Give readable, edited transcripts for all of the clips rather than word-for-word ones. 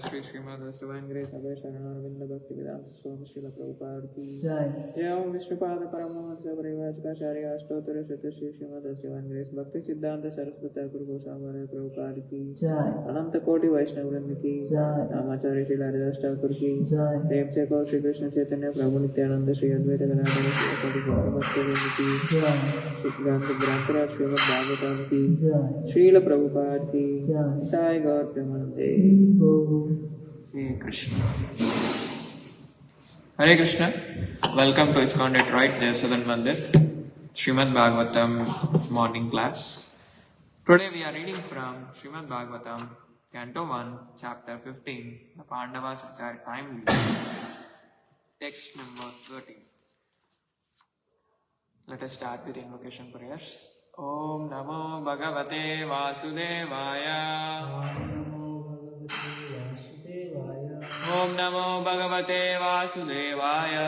Shri Shrimad Divine Grace A.C. Bhaktivedanta Swami Prabhupāda ki jai. Om Vishnupada Paramahansa Parivajakacarya Ashtottara Shata Shri Srimad Divine Grace Bhaktivedanta Saraswati Guru Goswami Prabhupāda ki jai. Ananta Koti Vaishnava Vrinda ki jai. Namacharya Shri Haridas Thakur ki jai. Prem se Gaur Shri Krishna Chaitanya Prabhu Nityananda Shri Advaita Gadadhara Shri Asadi Gaur Bhaktivedanta ki jai. Shri Grantaraj Srimad Bhagavatam ki jai. Srila Prabhupada ki jai. Jai Gaur Premanande. Hare Krishna. Hare Krishna. Welcome to ISKCON Detroit, their Southern Mandir, Srimad Bhagavatam morning class. Today we are reading from Srimad Bhagavatam, Canto 1, Chapter 15, The Pandavas at their timely, text number 13. Let us start with invocation prayers. Om Namo Bhagavate Vasudevaya. Om Namo Bhagavate Vasudevaya.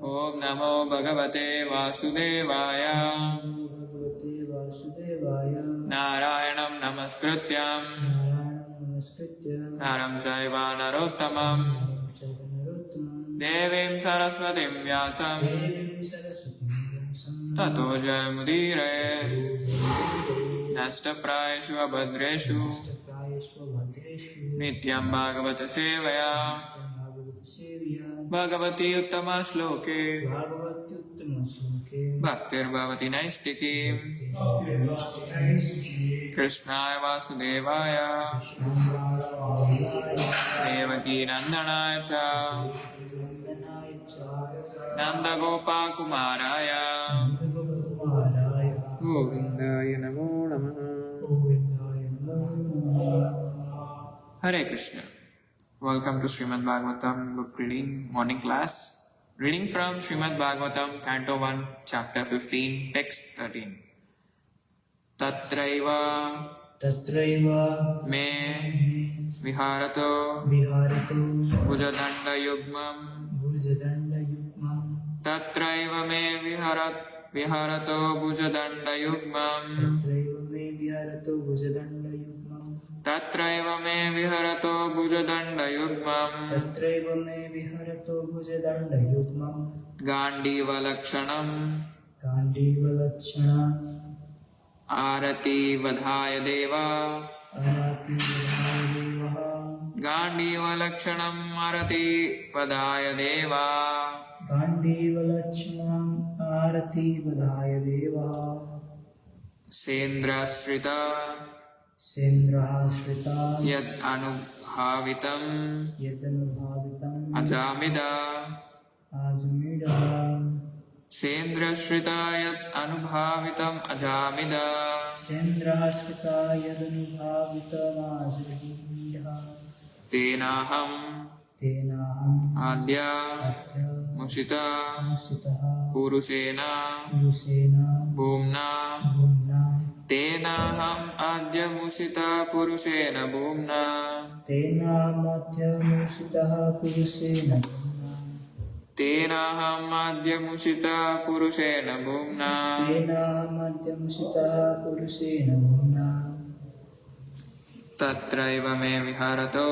Om Namo Bhagavate Vasudevaya. Narayanam Namaskrityam Naram Chaiva Narottamam Devim Saraswatim Vyasam Tato Jayamudire Nastaprayeshu Abhadreshu Nityam Bhagavata Sevaya Bhagavati Uttama Shloke Bhaktir Bhavati Naistiki Krishnaya Vasudevaya Devaki Nandanaya Cha Nanda Gopa Kumaraya Govindaya Namo Namaha. Hare Krishna. Welcome to Srimad Bhagavatam book reading morning class. Reading from Srimad Bhagavatam, Canto 1, Chapter 15, Text 13. Tatraiva me viharato bhujadanda yugmam. Tatraiva me viharato bhujadanda yugmam. Tatraiva me viharato bhujadanda yugmam. Gandiva lakshanam arati vadhaya deva. Gandiva lakshanam arati vadhaya deva. Sendra shrita yad anubhavitam ajamida. Sendra shrita yad anubhavitam ajamida. Tenaham adya musita purusena bhumna. Tenaham adya musita purusena bhumna. Tenaham adya musita purusena bhumna. Tatraiva me viharato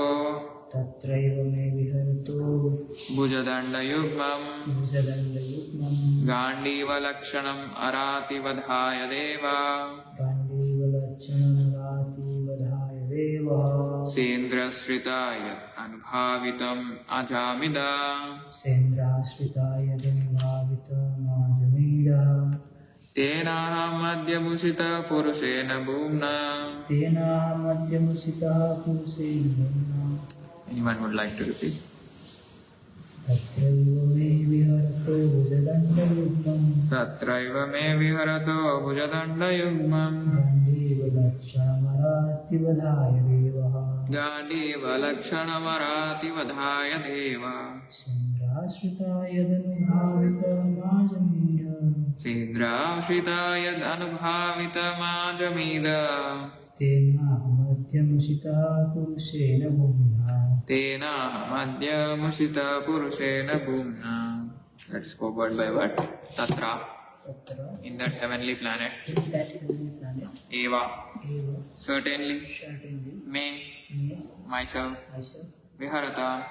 bhujadanda yugmam. Gandiva lakshanam arati vadhaya deva. Sendra sritaya anubhavitam ajamida. Tenaham adya musita purusena bhumna. Anyone would like to repeat? Tatraiva me viharato bhujadanda yugmam. Gandiva lakshanam arati vadhaya deva. Sendra shrita yad anubhavitam ajamida. Tenaham adya musita purusena bhumna. Let us go word by word. Tatra, in that heavenly planet. Eva, certainly. Me, myself. Viharata,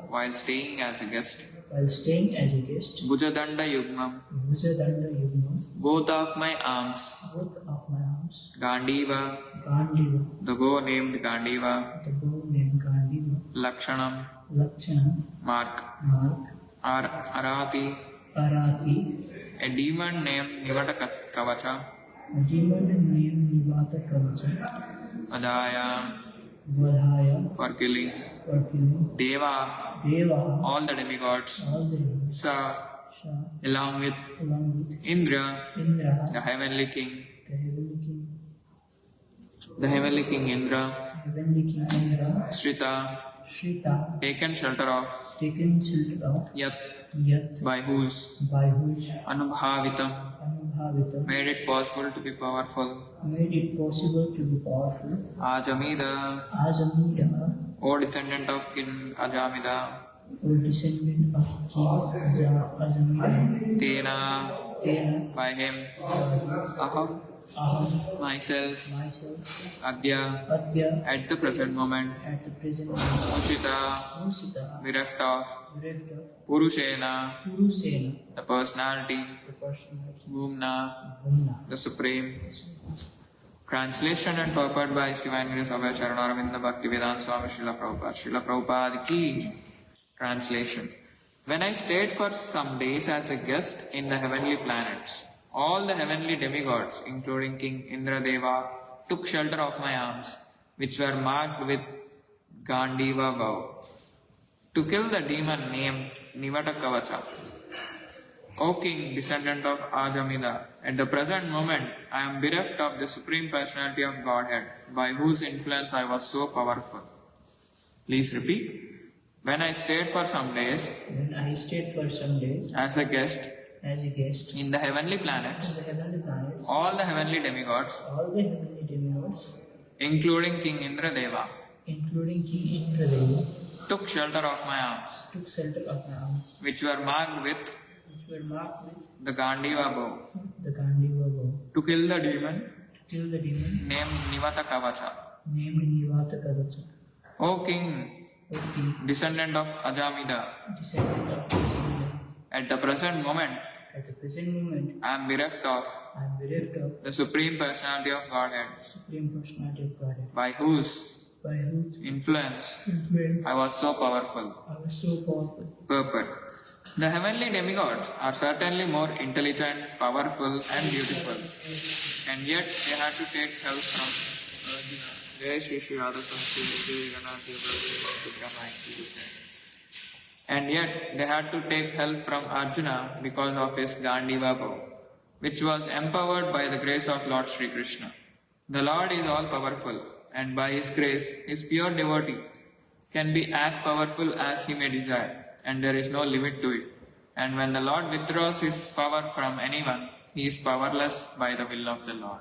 while staying as a guest. Bhujadanda yugmam, both of my arms. Gandiva, the bow named Gandiva. Lakshanam, mark. Arati, a demon named Nivata Kavacha. Adaya, for killing Deva, all the demigods, Sa, along with Indra, the heavenly king, Indra, Shrita, taken shelter of, Yat, by whose Anubhavitam made it possible to be powerful, Ajamida, O descendant of King Ajamida, Tena, by him, Aham, myself, Adya, at the present moment, Mushita, bereft of, Purushena, the personality, Bhumna, the supreme. Translation and purport by His Divine Grace A.C. Bhaktivedanta Swami Prabhupāda. Srila Prabhupada ki. Translation. When I stayed for some days as a guest in the heavenly planets, all the heavenly demigods, including King Indradeva, took shelter of my arms, which were marked with Gandiva bow, to kill the demon named Nivatakavacha. O King, descendant of Ajamida, at the present moment I am bereft of the Supreme Personality of Godhead, by whose influence I was so powerful. Please repeat. When I stayed for some days, as a guest, in the heavenly planets, all the heavenly demigods, including King Indradeva, took shelter of my arms, which were marked with the Gandiva bow, to kill the demon named Nivatakavacha. O King, descendant of Ajamida, at the present moment I am bereft of the Supreme Personality of Godhead, by whose influence I was so powerful. Purport. The heavenly demigods are certainly more intelligent, powerful and beautiful, and yet they had to take help from Arjuna. And yet they had to take help from Arjuna because of his Gandiva bow, which was empowered by the grace of Lord Kṛṣṇa. The Lord is all powerful, and by His grace, His pure devotee can be as powerful as he may desire, and there is no limit to it. And when the Lord withdraws His power from anyone, he is powerless by the will of the Lord.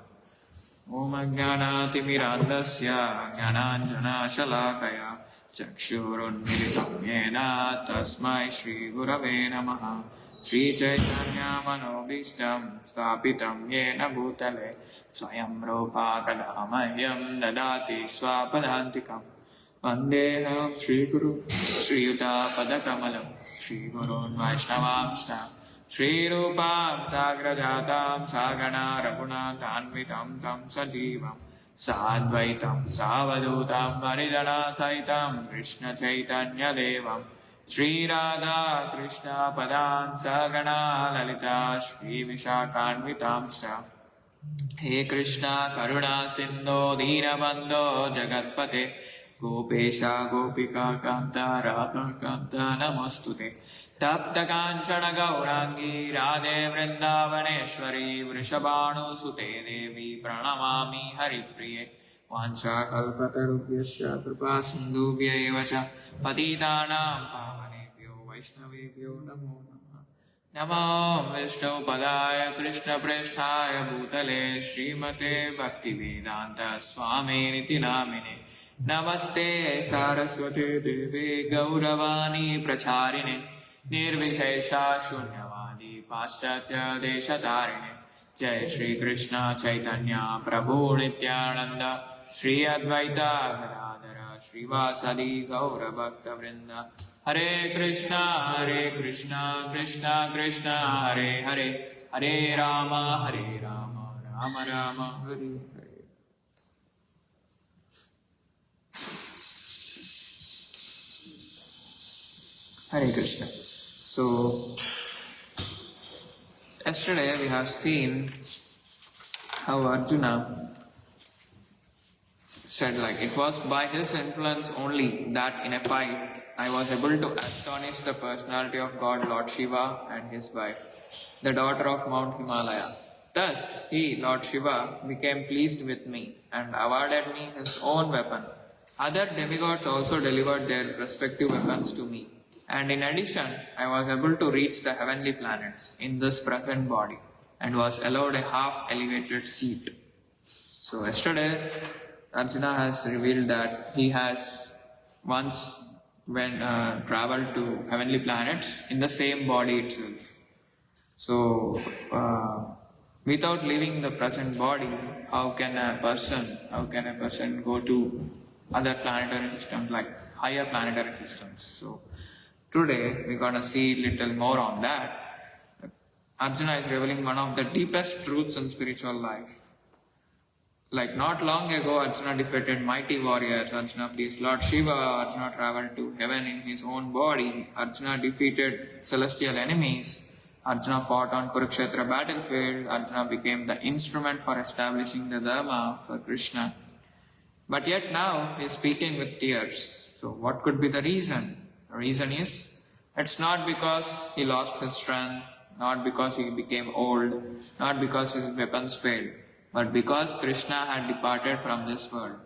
Om Ajnana-timirandasya Jnananjana-shalakaya Chakshurunmilitam Yena Tasmai Shri Gurave Namaha Shri Chaitanya Manobhishtam Sthapitam Yena Bhutale Swayam Rupa Kadamahyam Dadati Swapadantikam Vandeham Shri Guru Shri Yuta Padakamalam Shri Gurun Vaishnavamshtam Shri Rupam Sagrajatam Sagana Raghunathanvitam Tam Sajivam Sadvaitam Savadutam Varidana Saitam Krishna Chaitanya Devam Shri Radha Krishna Padan Sagana Lalita Shri Vishakhanvitam Sha He Krishna Karuna Sindho Deenabandho Jagatpate Gopesha Gopika Kanta Radha Kanta Namostute Tapta Kanchana Gaurangi Radhe Vrindavaneshwari Vrishabhanu Sute Devi Pranamami Haripriye Vancha Kalpatarubhyasya Kripa Sindhubhya Evacha Patitanam Pavanebhyo Vaishnavebhyo Namo Namo Vishnu Padaya Krishna Presthaya Bhutale Srimate Bhaktivedanta Swami Niti Namine Namaste Saraswate Deve Gauravani Pracharine Nirvishesha Shunyavadi Paschatya Deshatarine Jai Shri Krishna Chaitanya Prabhu Nityananda Shri Advaita Gadadhara Shri Vasadi Gaura Bhakta Vrinda Hare Krishna Krishna Krishna Hare Hare Hare Rama Rama Rama Hare Hare. Hare Krishna. So, yesterday we have seen how Arjuna said like, it was by his influence only that in a fight I was able to astonish the personality of God Lord Shiva and his wife, the daughter of Mount Himalaya. Thus he, Lord Shiva, became pleased with me and awarded me his own weapon. Other demigods also delivered their respective weapons to me. And in addition, I was able to reach the heavenly planets in this present body and was allowed a half-elevated seat. So yesterday, Arjuna has revealed that he has once traveled to heavenly planets in the same body itself. So, without leaving the present body, how can a person go to other planetary systems, like higher planetary systems? So today we're gonna see little more on that. Arjuna is revealing one of the deepest truths in spiritual life. Like not long ago, Arjuna defeated mighty warriors. Arjuna pleased Lord Shiva. Arjuna traveled to heaven in his own body. Arjuna defeated celestial enemies. Arjuna fought on Kurukshetra battlefield. Arjuna became the instrument for establishing the Dharma for Krishna. But yet now he is speaking with tears. So what could be the reason? The reason is, it's not because he lost his strength, not because he became old, not because his weapons failed, but because Krishna had departed from this world.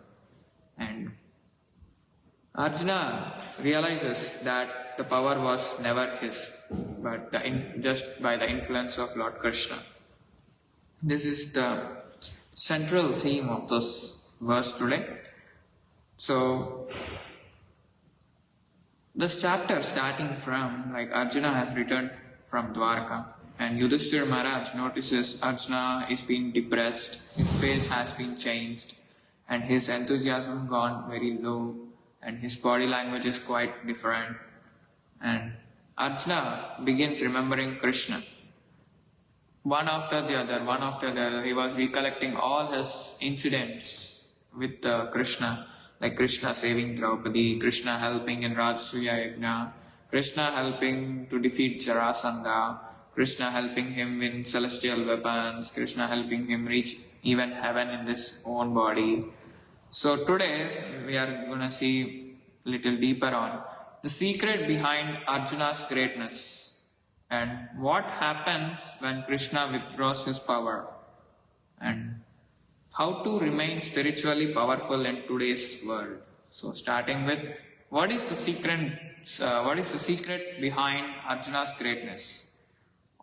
And Arjuna realizes that the power was never his, but just by the influence of Lord Kṛṣṇa. This is the central theme of this verse today. So, this chapter starting from, like Arjuna has returned from Dwarka, and Yudhishthira Maharaj notices Arjuna is being depressed, his face has been changed, and his enthusiasm gone very low, and his body language is quite different. And Arjuna begins remembering Krishna. One after the other, he was recollecting all his incidents with Krishna, like Krishna saving Draupadi, Krishna helping in Rajasuya Yajna, Krishna helping to defeat Jarasandha, Krishna helping him in celestial weapons, Krishna helping him reach even heaven in his own body. So today we are going to see a little deeper on the secret behind Arjuna's greatness and what happens when Krishna withdraws his power, and how to remain spiritually powerful in today's world. So starting with, what is the secret behind Arjuna's greatness?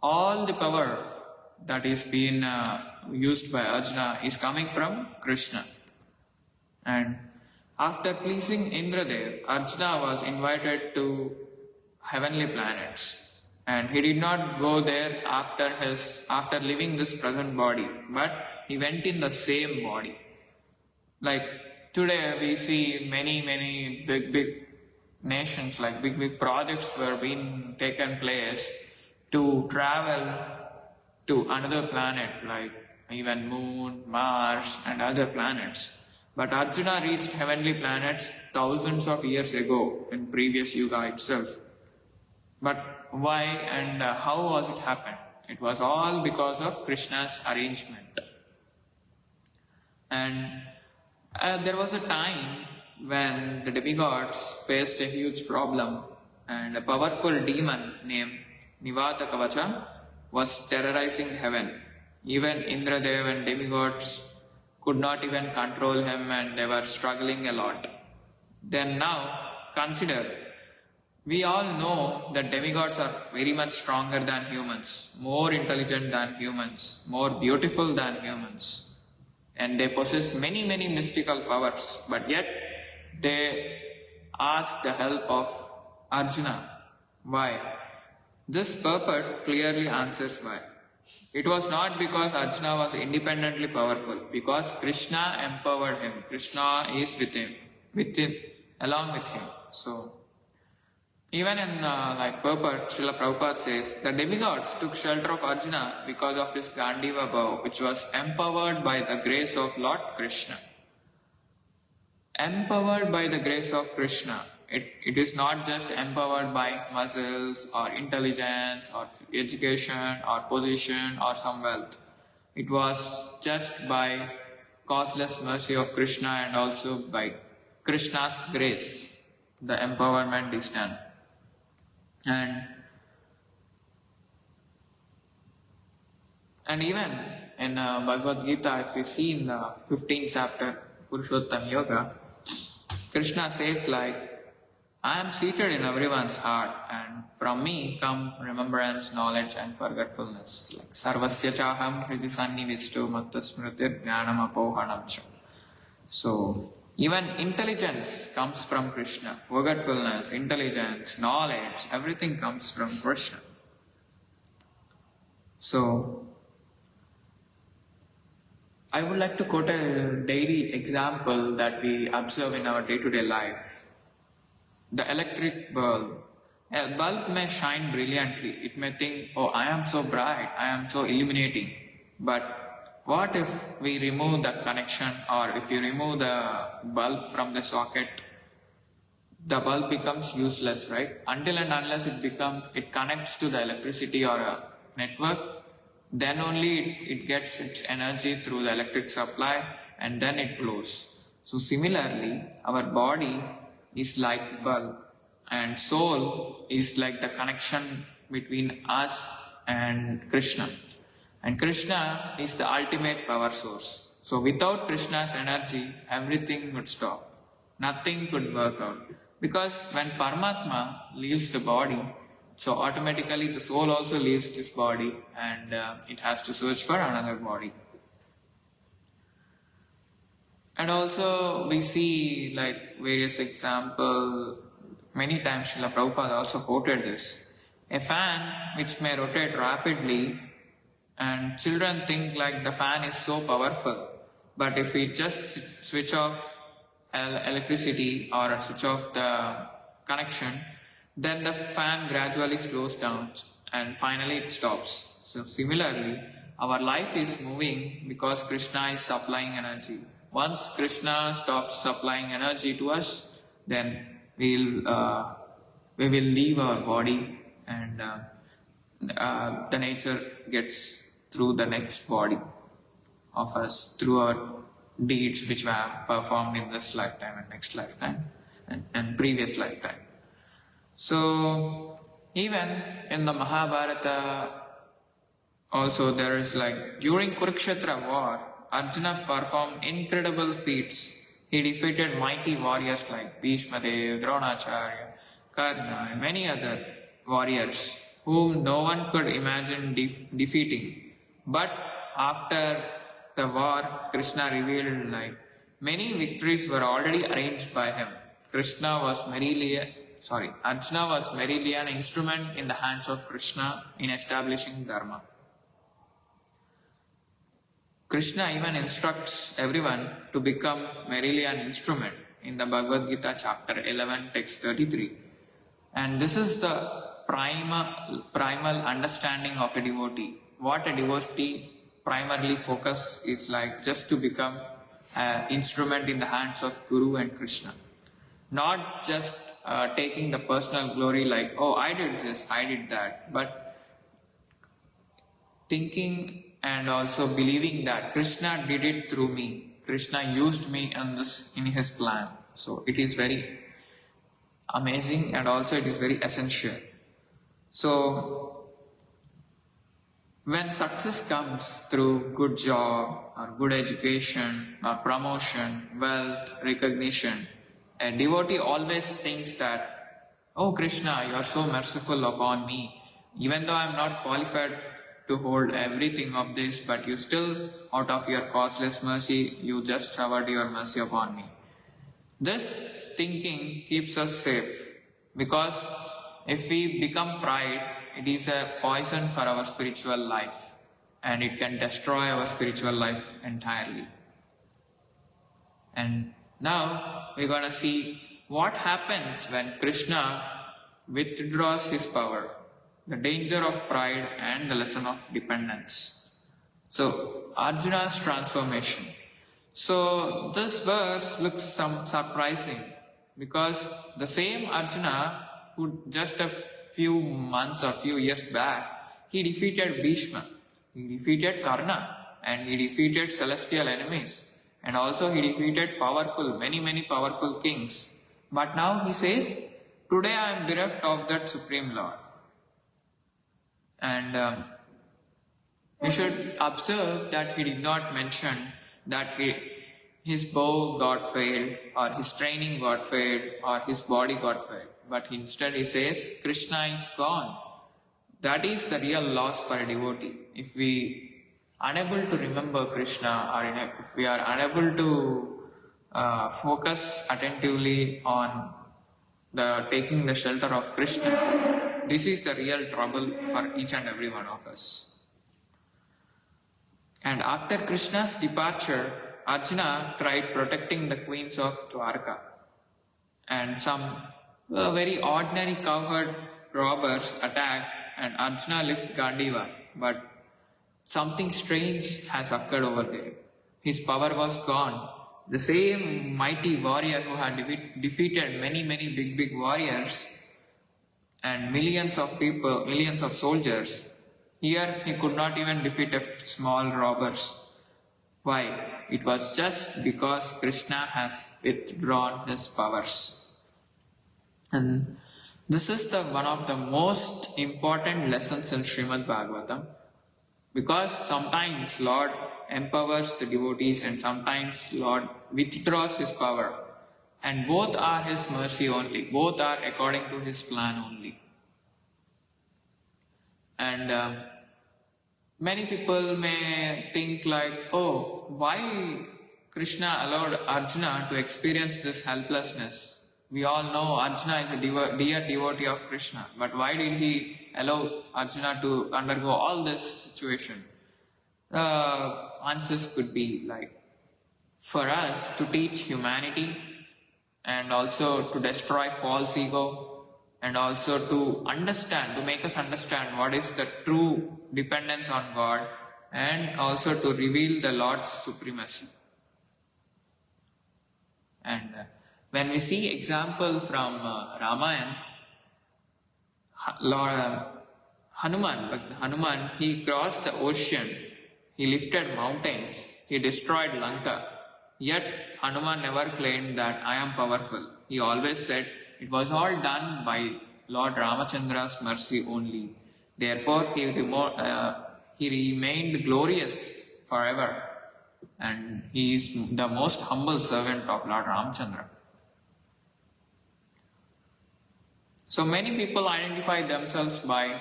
All the power that is being used by Arjuna is coming from Krishna. And after pleasing Indra there, Arjuna was invited to heavenly planets, and he did not go there after leaving this present body, but he went in the same body. Like today we see many big nations, like big projects were being taken place to travel to another planet, like even Moon, Mars and other planets. But Arjuna reached heavenly planets thousands of years ago in previous yuga itself. But why and how was it happened? It was all because of Krishna's arrangement. And there was a time when the demigods faced a huge problem, and a powerful demon named Nivata Kavacha was terrorizing heaven. Even Indradev and demigods could not even control him, and they were struggling a lot. Then now, consider, we all know that demigods are very much stronger than humans, more intelligent than humans, more beautiful than humans. And they possess many mystical powers, but yet they ask the help of Arjuna. Why? This purport clearly answers why. It was not because Arjuna was independently powerful, because Krishna empowered him. Krishna is with him, along with him. So, even in purport, Srila Prabhupada says, the demigods took shelter of Arjuna because of his Gandiva bow, which was empowered by the grace of Lord Kṛṣṇa. Empowered by the grace of Krishna. It is not just empowered by muscles or intelligence or education or position or some wealth. It was just by causeless mercy of Krishna and also by Krishna's grace, the empowerment is done. And even in Bhagavad Gita, if we see in the 15th chapter, Purushottam Yoga, Krishna says like, I am seated in everyone's heart, and from me come remembrance, knowledge and forgetfulness. Like sarvasya chaham hridi sannivisto matta smritir jnanam apohanam cha. So even intelligence comes from Krishna. Forgetfulness, intelligence, knowledge, everything comes from Krishna. So I would like to quote a daily example that we observe in our day-to-day life. The electric bulb. A bulb may shine brilliantly. It may think, oh, I am so bright, I am so illuminating. But what if we remove the connection, or if you remove the bulb from the socket, the bulb becomes useless, right? Until and unless it connects to the electricity or a network, then only it gets its energy through the electric supply and then it glows. So similarly, our body is like bulb and soul is like the connection between us and Krishna. And Krishna is the ultimate power source. So without Krishna's energy, everything would stop. Nothing could work out. Because when Paramatma leaves the body, so automatically the soul also leaves this body and it has to search for another body. And also we see like various examples, many times Srila Prabhupada also quoted this. A fan which may rotate rapidly and children think like the fan is so powerful. But if we just switch off electricity or switch off the connection, then the fan gradually slows down and finally it stops. So similarly, our life is moving because Krishna is supplying energy. Once Krishna stops supplying energy to us, then we will leave our body and the nature gets through the next body of us, through our deeds which we have performed in this lifetime and next lifetime and previous lifetime. So even in the Mahabharata also there is like, during Kurukshetra war, Arjuna performed incredible feats. He defeated mighty warriors like Bhishma Dev, Dronacharya, Karna and many other warriors whom no one could imagine defeating. But after the war, Krishna revealed like many victories were already arranged by him. Arjuna was merely an instrument in the hands of Krishna in establishing Dharma. Krishna even instructs everyone to become merely an instrument in the Bhagavad Gita chapter 11 text 33. And this is the primal understanding of a devotee. What a devotee primarily focus is like just to become an instrument in the hands of Guru and Krishna. Not just taking the personal glory like, oh, I did this, I did that, but thinking and also believing that Krishna did it through me. Krishna used me in his plan. So it is very amazing and also it is very essential. So when success comes through good job or good education or promotion, wealth, recognition, a devotee always thinks that, oh Krishna, you are so merciful upon me. Even though I am not qualified to hold everything of this, but you still, out of your causeless mercy, you just showered your mercy upon me. This thinking keeps us safe, because if we become pride, it is a poison for our spiritual life and it can destroy our spiritual life entirely. And now we're going to see what happens when Krishna withdraws his power, the danger of pride and the lesson of dependence. So Arjuna's transformation. So this verse looks surprising, because the same Arjuna who just a few months or few years back, he defeated Bhishma, he defeated Karna and he defeated celestial enemies. And also he defeated many powerful kings. But now he says, today I am bereft of that Supreme Lord. And we should observe that he did not mention that his bow got failed, or his training got failed, or his body got failed. But instead he says, Krishna is gone. That is the real loss for a devotee. If we are unable to remember Krishna, or if we are unable to focus attentively on taking the shelter of Krishna, this is the real trouble for each and every one of us. And after Krishna's departure, Arjuna tried protecting the queens of Dwarka. And some very ordinary cowherd robbers attacked, and Arjuna left Gandiva. But something strange has occurred over there. His power was gone. The same mighty warrior who had defeated many big warriors and millions of people, millions of soldiers, here he could not even defeat small robbers. Why? It was just because Krishna has withdrawn his powers. And this is one of the most important lessons in Srimad Bhagavatam, because sometimes Lord empowers the devotees and sometimes Lord withdraws his power, and both are his mercy only, both are according to his plan only. And many people may think like, oh, why Krishna allowed Arjuna to experience this helplessness? We all know Arjuna is a dear devotee of Krishna, but why did he allow Arjuna to undergo all this situation? Answers could be like, for us to teach humanity, and also to destroy false ego, and also to make us understand what is the true dependence on God, and also to reveal the Lord's supremacy. And when we see example from Ramayana, Lord Hanuman, he crossed the ocean, he lifted mountains, he destroyed Lanka. Yet Hanuman never claimed that I am powerful. He always said it was all done by Lord Ramachandra's mercy only. Therefore he remained glorious forever, and he is the most humble servant of Lord Ramachandra. So many people identify themselves by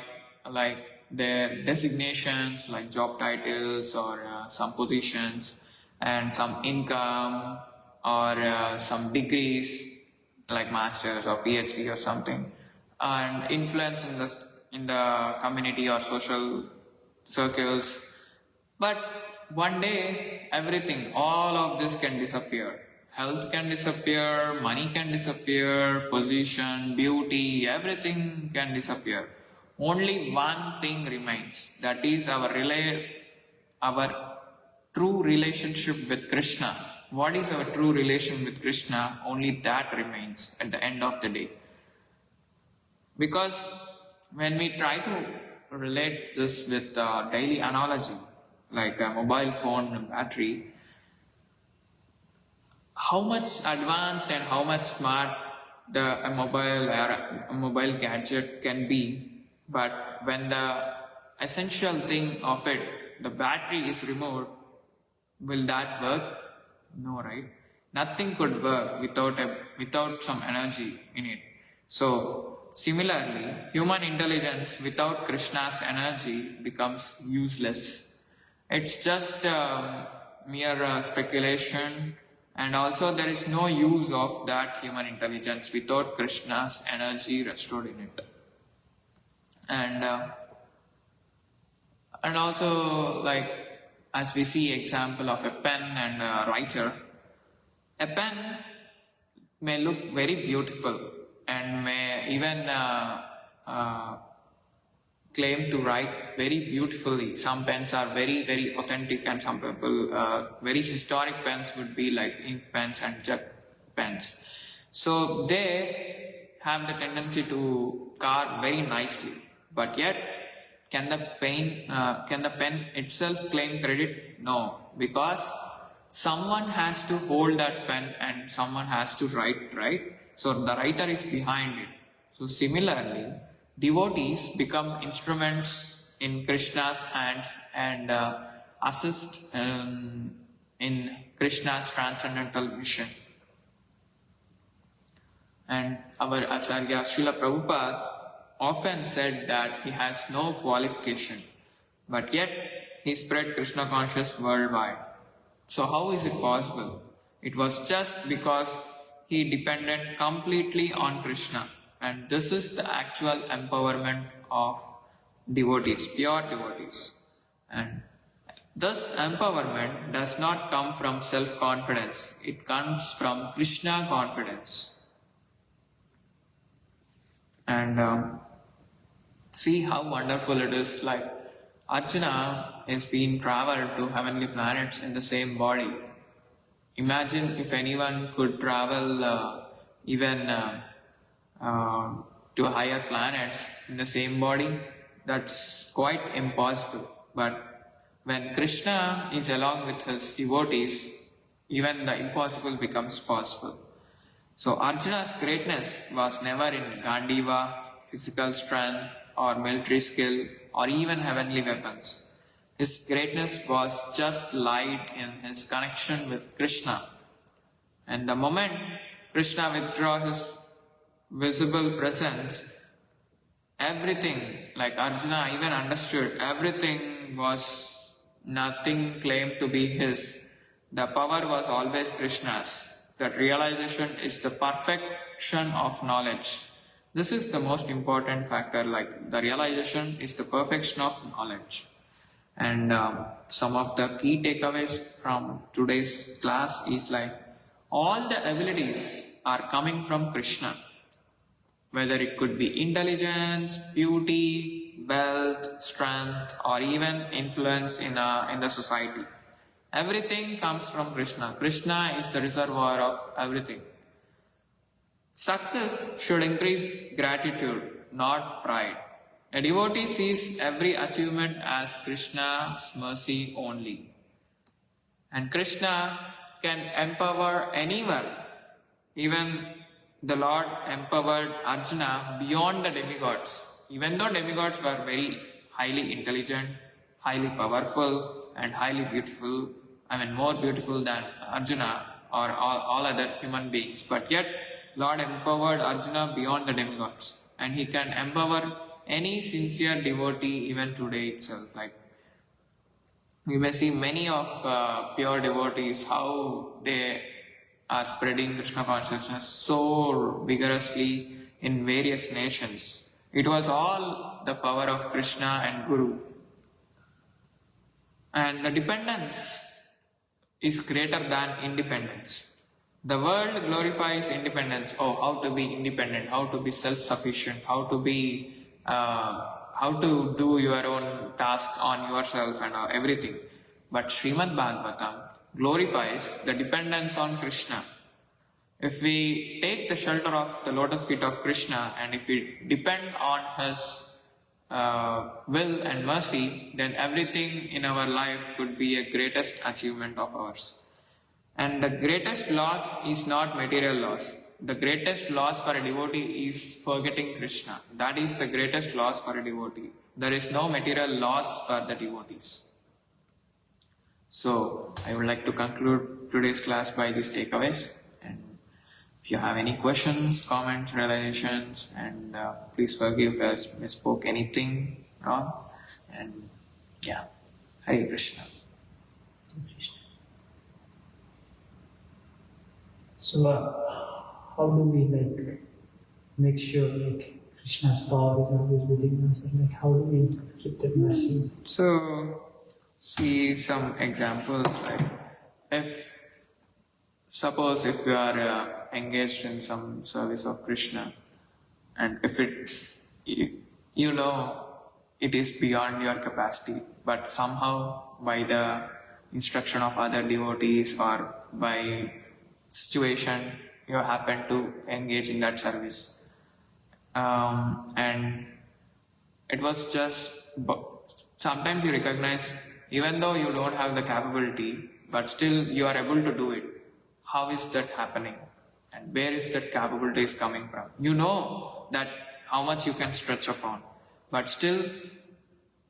their designations, like job titles or some positions and some income or some degrees like masters or PhD or something, and influence in the community or social circles. But one day all of this can disappear. Health can disappear, money can disappear, position, beauty, everything can disappear. Only one thing remains, that is our true relationship with Krishna. What is our true relation with Krishna? Only that remains at the end of the day. Because when we try to relate this with daily analogy, like a mobile phone battery, how much advanced and how much smart a mobile gadget can be, but when the essential thing of it, the battery, is removed, will that work? No, right? Nothing could work without some energy in it. So similarly, human intelligence without Krishna's energy becomes useless. It's just mere speculation. And also there is no use of that human intelligence without Krishna's energy restored in it. And also, like, as we see example of a pen and a writer, a pen may look very beautiful and may even claim to write very beautifully. Some pens are very authentic, and some people, very historic pens would be like ink pens and jet pens. So they have the tendency to carve very nicely. But yet, can the pen itself claim credit? No, because someone has to hold that pen and someone has to write, right? So the writer is behind it. So similarly, devotees become instruments in Krishna's hands and assist in Krishna's transcendental mission. And our Acharya Srila Prabhupada often said that he has no qualification, but yet he spread Krishna consciousness worldwide. So how is it possible? It was just because he depended completely on Krishna, and this is the actual empowerment of devotees, pure devotees. And this empowerment does not come from self-confidence, it comes from Krishna confidence. And see how wonderful it is. Like Arjuna is being traveled to heavenly planets in the same body. Imagine if anyone could travel even to higher planets in the same body. That's quite impossible. But when Krishna is along with his devotees, even the impossible becomes possible. So Arjuna's greatness was never in Gandiva, physical strength, or military skill, or even heavenly weapons. His greatness was just light in his connection with Krishna. And the moment Krishna withdraws his visible presence, everything, like Arjuna even understood, everything was nothing claimed to be his. The power was always Krishna's. That realization is the perfection of knowledge. This is the most important factor, like the realization is the perfection of knowledge. And some of the key takeaways from today's class is like, all the abilities are coming from Krishna. Whether it could be intelligence, beauty, wealth, strength, or even influence in the society. Everything comes from Krishna. Krishna is the reservoir of everything. Success should increase gratitude, not pride. A devotee sees every achievement as Krishna's mercy only. And Krishna can empower anyone. Even the Lord empowered Arjuna beyond the demigods. Even though demigods were very highly intelligent, highly powerful, and highly beautiful, more beautiful than Arjuna or all other human beings. But yet, Lord empowered Arjuna beyond the demigods. And he can empower any sincere devotee even today itself. Like, we may see many of pure devotees, how they are spreading Krishna consciousness so vigorously in various nations. It was all the power of Krishna and Guru. And the dependence is greater than independence. The world glorifies independence. Oh, how to be independent, how to be self-sufficient, how to do your own tasks on yourself and everything. But Srimad Bhagavatam glorifies the dependence on Krishna. If we take the shelter of the lotus feet of Krishna and if we depend on his will and mercy, then everything in our life could be a greatest achievement of ours. And the greatest loss is not material loss. The greatest loss for a devotee is forgetting Krishna. That is the greatest loss for a devotee. There is no material loss for the devotees. So, I would like to conclude today's class by these takeaways. And if you have any questions, comments, realizations, and please forgive us if I spoke anything wrong. And yeah, Hare Krishna. So, how do we make sure Krishna's power is always within us, and how do we keep that mercy? So, see some examples. Like, suppose if you are engaged in some service of Krishna, and if you know it is beyond your capacity, but somehow by the instruction of other devotees or by situation you happen to engage in that service, and it was just sometimes you recognize even though you don't have the capability, but still you are able to do it. How is that happening? And where is that capability is coming from? You know that how much you can stretch upon, but still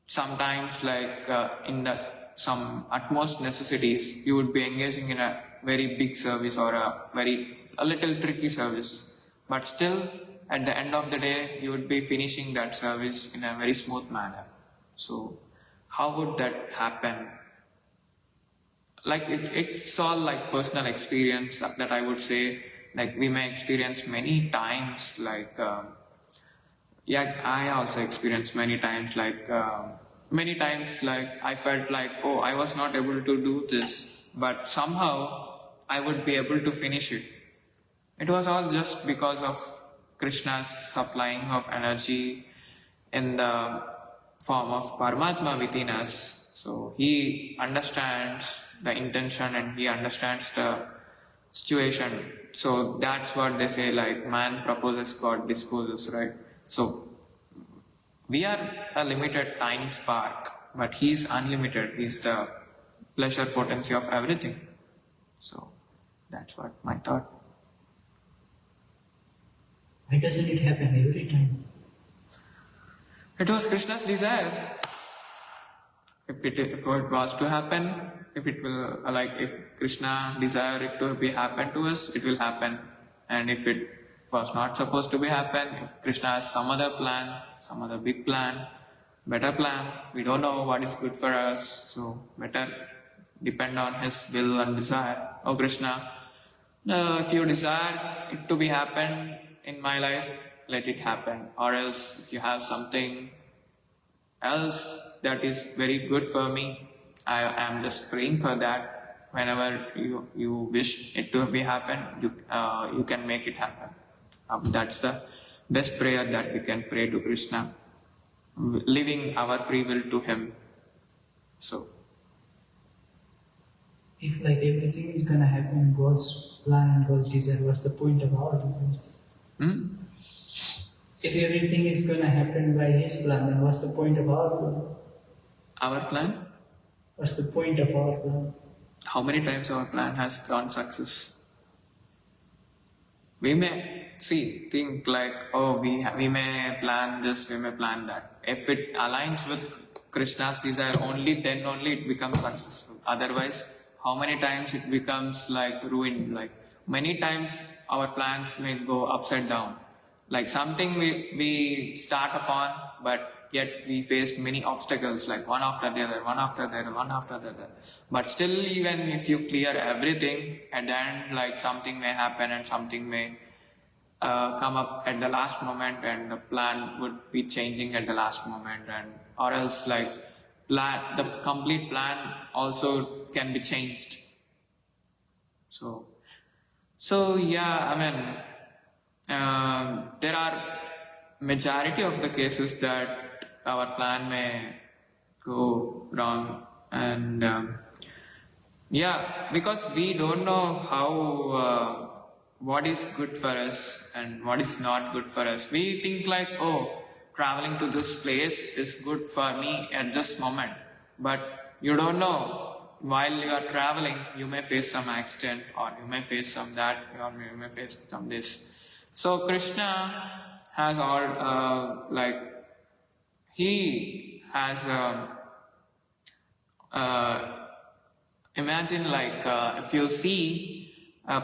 sometimes in some utmost necessities, you would be engaging in a very big service or a little tricky service, but still at the end of the day, you would be finishing that service in a very smooth manner. So how would that happen? It's all like personal experience that I would say. Like we may experience many times. I also experienced many times. I felt like, oh, I was not able to do this, but somehow I would be able to finish it. It was all just because of Krishna's supplying of energy in the form of Paramatma within us. So he understands the intention and he understands the situation. So that's what they say, like man proposes, God disposes, right? So we are a limited tiny spark, but he's unlimited. He's the pleasure potency of everything. So that's what my thought. Why doesn't it happen every time? It was Krishna's desire. If it was to happen, if Krishna desire it to be happen to us, it will happen. And if it was not supposed to be happen, if Krishna has some other plan, some other big plan, better plan, we don't know what is good for us, so better depend on his will and desire. Oh Krishna, if you desire it to be happen in my life, let it happen. Or else if you have something else that is very good for me, I am just praying for that. Whenever you wish it to be happen, you can make it happen. That's the best prayer that we can pray to Krishna, leaving our free will to him. So if everything is gonna happen in God's plan and God's desire, what's the point of our desires? If everything is gonna happen by His plan, then what's the point of our plan? Our plan? What's the point of our plan? How many times our plan has gone success? We may think like, oh, we may plan this, we may plan that. If it aligns with Krishna's desire, only then only it becomes successful. Otherwise, how many times it becomes ruined? Many times our plans may go upside down. Like something we start upon, but yet we face many obstacles, like one after the other, one after the other, one after the other. But still, even if you clear everything, at the end, something may happen and something may come up at the last moment, and the plan would be changing at the last moment, or else the complete plan also can be changed. So yeah, I mean, there are majority of the cases that our plan may go wrong, and because we don't know how what is good for us and what is not good for us. We think traveling to this place is good for me at this moment, but you don't know. While you are traveling, you may face some accident, or you may face some that, or you may face some this. So Krishna has all he has imagine if you see a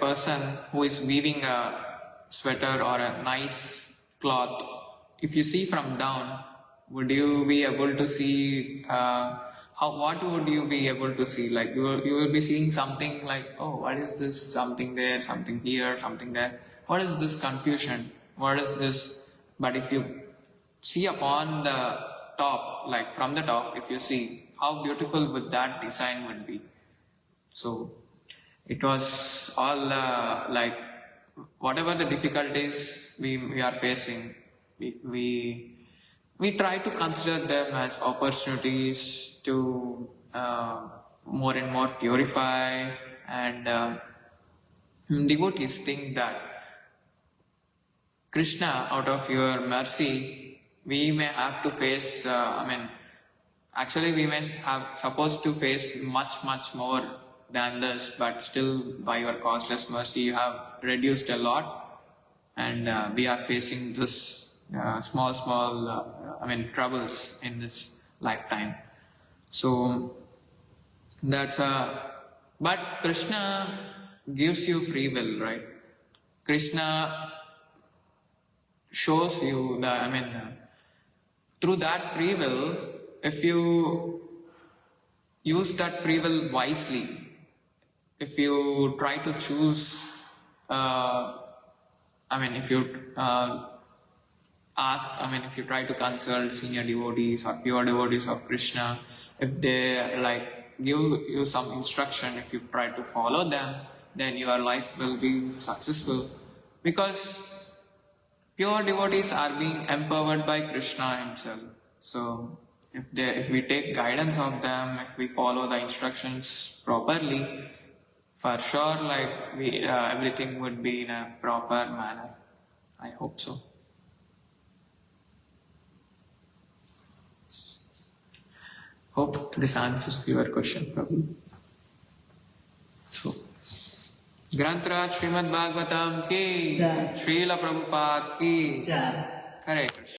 person who is weaving a sweater or a nice cloth, if you see from down, would you be able to see what would you be able to see? You will be seeing something oh, what is this? Something there, something here, something there. What is this confusion? What is this? But if you see upon the top, from the top, if you see, how beautiful would that design would be. So it was all whatever the difficulties we are facing, we try to consider them as opportunities to more and more purify, and devotees think that Krishna, out of your mercy, we may have to face, Actually, we may have supposed to face much more than this, but still by your causeless mercy you have reduced a lot, and we are facing this small troubles in this lifetime. So that's but Krishna gives you free will, right? Krishna shows you through that free will, if you use that free will wisely, if you try to choose, if you if you try to consult senior devotees or pure devotees of Krishna, if they give you some instruction, if you try to follow them, then your life will be successful, because pure devotees are being empowered by Krishna himself. So if we take guidance of them, if we follow the instructions properly, for sure everything would be in a proper manner. I hope so. Hope this answers your question, Prabhu. So, Grantraj Srimad Bhagavatam ki, Srila Prabhupada ki, Hare Krishna.